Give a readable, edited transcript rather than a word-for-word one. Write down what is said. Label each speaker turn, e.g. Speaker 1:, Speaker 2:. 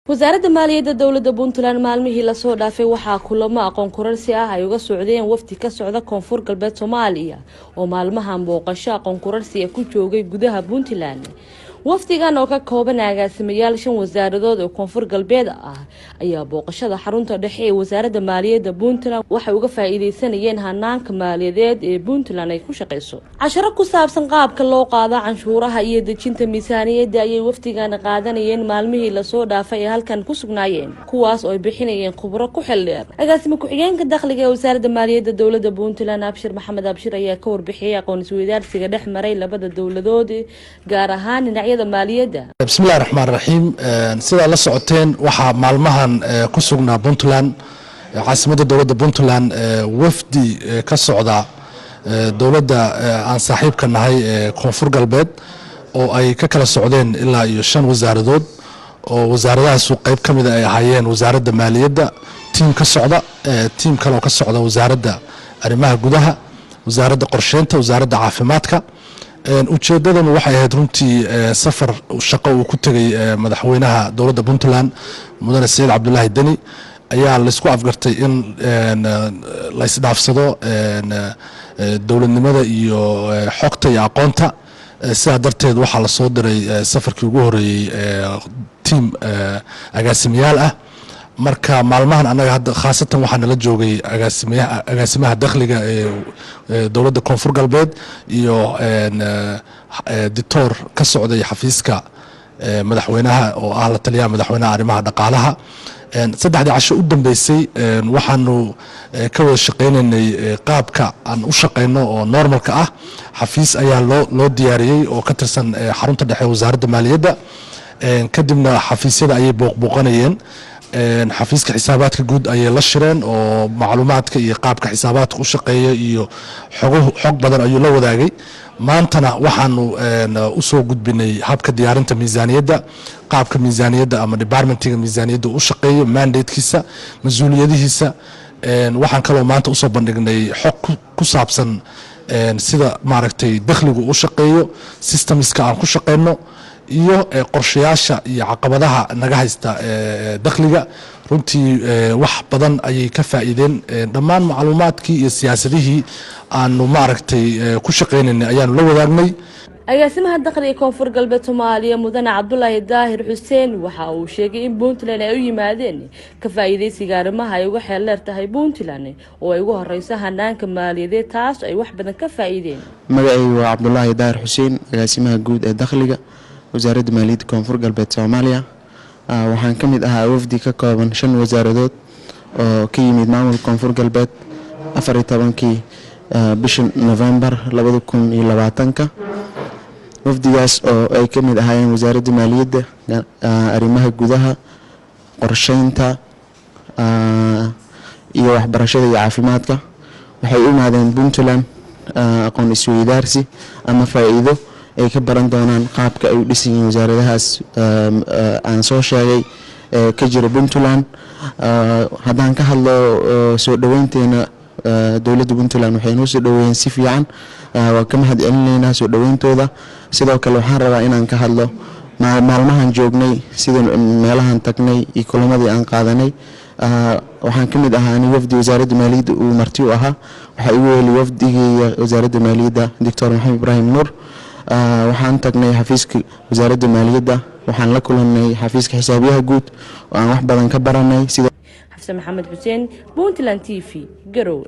Speaker 1: wasaaradda maaliyadda dowladda Puntland maalmihii la soo dhaafay waxaa kulamo aqoon kororsi ah ay uga socdeen wafdi ka socda koonfur galbeed Soomaaliya oo maalmahan booqasho aqoon kororsi ku joogay gudaha Puntland. wafdigan oo ka kooban agaasimayaal 5 wasaaradood oo koonfur galbeed ah ayaa booqashada xarunta dhexe ee wasaaradda maaliyadda Puntland waxay uga faa'iideysanayeen hanaanka maaliyadeed ee Puntland ay ku shaqeyso. casharo ku saabsan qaabka loo qaado canshuuraha iyo dejinta miisaaniyadda ayay wafdigan qaadanayeen maalmihii la soo dhaafay ee halkan ku sugnaayeen, kuwaas oo ay bixinayeen khubaro ku xil dheer. agaasima ku-xigeenka dakhliga ee wasaaradda maaliyadda dowladda Puntland Abshir Maxamed Abshir ayaa ka warbixiyay aqoon isweydaarsiga dhex maray labada dowladood gaar ahaan
Speaker 2: بسم الله الرحمن الرحيم. سيدا لا سocotين waxa maalmahan ku sugnaa Puntland caasimadda dowladda Puntland wafdi ka socda dowladda aan saaxiibka nahay koonfur galbeed oo ay ka kala socdeen ilaa iyo 5 wasaaradood oo wasaaradahaas qayb kamid ah ay ahaayeen wasaaradda maaliyadda, team ka socda, team kale oo ka socda wasaaradda arrimaha gudaha, wasaaradda qorsheynta, wasaaradda caafimaadka. ujeedadan waxay ahayd runtii safar shaqo uu ku tagay madaxweynaha dowladda Puntland mudane Saciid Cabdullaahi Dani ayaa la isku afgartay in la isdhaafsado dowladnimada iyo xogta iyo aqoonta. sidaa darteed waxaa la soo diray safarkii ugu horeeyay team agaasimayaal ah. marka maalmahan anaga hadda khaasatan waxaa nala joogay agaasimaha dakhliga ee dowladda koonfur galbeed iyo dictor ka socday xafiiska madaxweynaha oo ah la taliyaha madaxweynaha arrimaha dhaqaalaha. saddexdii casho u dambeysay waxaanu ka wada shaqeynaynay qaabka aan u shaqeyno oo normalka ah. xafiis ayaa loo diyaariyey oo ka tirsan xarunta dhexe wasaaradda maaliyadda, kadibna xafiisyada ayay booqanayeen. xafiiska xisaabaadka guud ayay la shireen oo macluumaadka iyo qaabka xisaabaadka u shaqeeya iyo xog badan ayuu la wadaagay. maantana waxaanu u soo gudbinay habka diyaarinta miisaaniyadda, qaabka miisaaniyadda ama departmentiga miisaaniyadda u shaqeeyo, mandatekiisa, mas'uuliyadihiisa. waxaan kaloo maanta u soo bandhignay xog ku saabsan sida maaragtay dakhligu u shaqeeyo, systemska aan ku shaqeyno iyo qorshayaasha iyo caqabadaha naga haysta dakhliga. runtii wax badan ayay ka faa'iideen. dhammaan macluumaadkii iyo siyaasadihii aanu maaragtay ku shaqeynaynay ayaanu la wadaagnay.
Speaker 1: agaasimaha dakhliga koonfur galbeed Soomaaliya mudane Cabdullaahi Daahir Xuseen waxa uu sheegay in Puntland ay u yimaadeen ka faa'iideysiga arrimaha ay uga xeel dheer tahay Puntland oo ay ugu horeyso hanaanka maaliyadeed taas ay wax badan ka faa'iideen.
Speaker 3: magacaygu waa Cabdullaahi Daahir Xuseen, agaasimaha guud ee dakhliga wasaaradda maaliyadda koonfur galbeed Soomaaliya. waxaan ka mid ahaa wafdi ka kooban 5 wasaaradood oo ka yimid maamulka koonfur galbeed 14kii bisha November 2020. wafdigaas oo ay ka mid ahaayeen wasaaradda maaliyadda, arrimaha gudaha, qorsheynta iyo waxbarashada iyo caafimaadka. waxay u yimaadeen Puntland aqoon isweydaarsi ama faa'iido ay ka baran doonaan qaabka ay u dhisan yihiin wasaaradahaas aan soo sheegay ka jira Puntland. haddaan ka hadlo soo dhaweynteena dowladda Puntland waxay noo soo dhaweeyeen si fiican, waa ka mahad celinaynaa soo dhaweyntooda. sidoo kale waxaan rabaa inaan ka hadlo maalmahan joognay sida meelahan tagnay iyo kulamadii aan qaadanay. waxaan ka mid ahaa wafdi wasaaradda maaliyadda uu marti u ahaa. waxaa igu weeliyay wafdigii wasaaradda maaliyadda Dr. Maxamed Ibrahim Nuur. waxaan tagnay xafiiska wasaaradda maaliyadda, waxaan la kulanay xafiiska xisaabiyaha guud oo aan wax badan ka baranay.
Speaker 1: Xafsa Maxamed Xuseen, Puntland TV, Garowe.